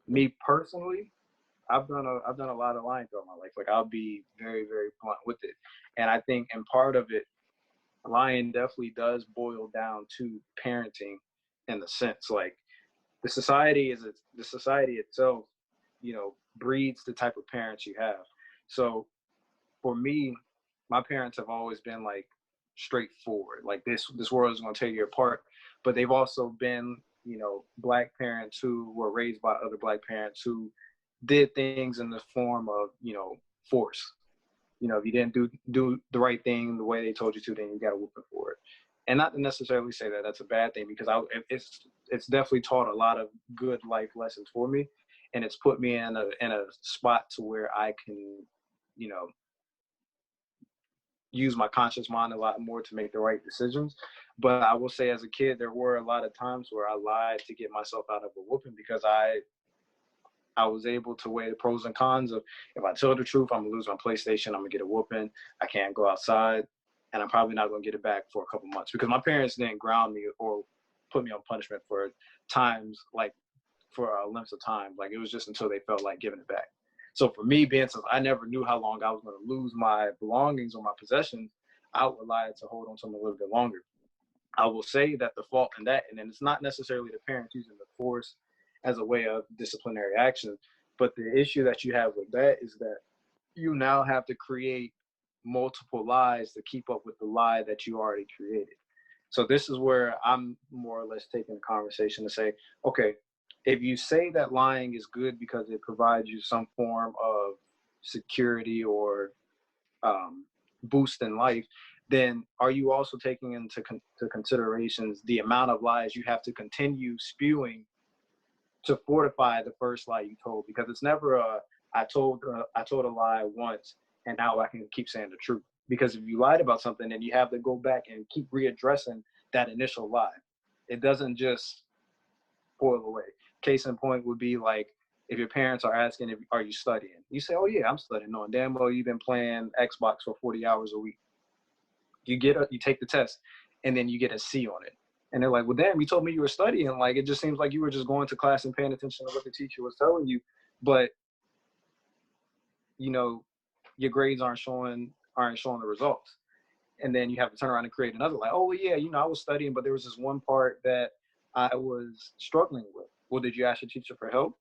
Me personally, I've done a lot of lying throughout my life. Like, I'll be very, very blunt with it. And I think, and part of it, lying definitely does boil down to parenting in the sense, like, the society itself, breeds the type of parents you have. So for me, my parents have always been like straightforward. Like, this world is going to tear you apart. But they've also been, black parents who were raised by other black parents who did things in the form of, force. If you didn't do the right thing the way they told you to, then you got a whooping for it. And not to necessarily say that that's a bad thing, because it's definitely taught a lot of good life lessons for me, and it's put me in a spot to where I can, use my conscious mind a lot more to make the right decisions. But I will say, as a kid, there were a lot of times where I lied to get myself out of a whooping, because I was able to weigh the pros and cons of, if I tell the truth, I'm gonna lose my PlayStation, I'm gonna get a whooping, I can't go outside, and I'm probably not gonna get it back for a couple months, because my parents didn't ground me or put me on punishment for times, like for lengths of time. Like, it was just until they felt like giving it back. So for me, since I never knew how long I was going to lose my belongings or my possessions, I would lie to hold on to them a little bit longer. I will say that the fault in that, and then it's not necessarily the parents using the force as a way of disciplinary action, but the issue that you have with that is that you now have to create multiple lies to keep up with the lie that you already created. So this is where I'm more or less taking the conversation to say, okay, if you say that lying is good because it provides you some form of security or boost in life, then are you also taking into considerations the amount of lies you have to continue spewing to fortify the first lie you told? Because it's never I told a lie once and now I can keep saying the truth. Because if you lied about something, then you have to go back and keep readdressing that initial lie. It doesn't just boil away. Case in point would be like, if your parents are asking, are you studying? You say, oh yeah, I'm studying. Knowing damn well you've been playing Xbox for 40 hours a week. You take the test, and then you get a C on it. And they're like, well, damn, you told me you were studying. Like, it just seems like you were just going to class and paying attention to what the teacher was telling you. But, your grades aren't showing the results. And then you have to turn around and create another, like, oh yeah, I was studying, but there was this one part that I was struggling with. Well, did you ask your teacher for help?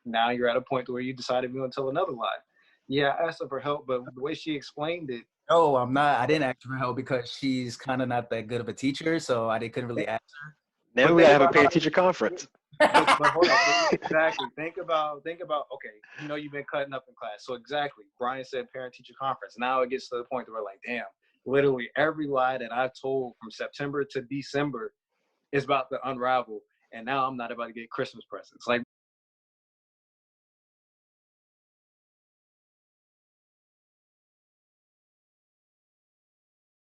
Now you're at a point where you decided you're going to tell another lie. Yeah, I asked her for help, but the way she explained it. No, I'm not. I didn't ask her for help because she's kind of not that good of a teacher, so couldn't really ask her. Now we have a parent-teacher conference. But hold on, exactly. Think about. Okay, you've been cutting up in class, so exactly. Brian said parent-teacher conference. Now it gets to the point where we're like, damn, literally every lie that I told from September to December is about to unravel, and now I'm not about to get Christmas presents. Like,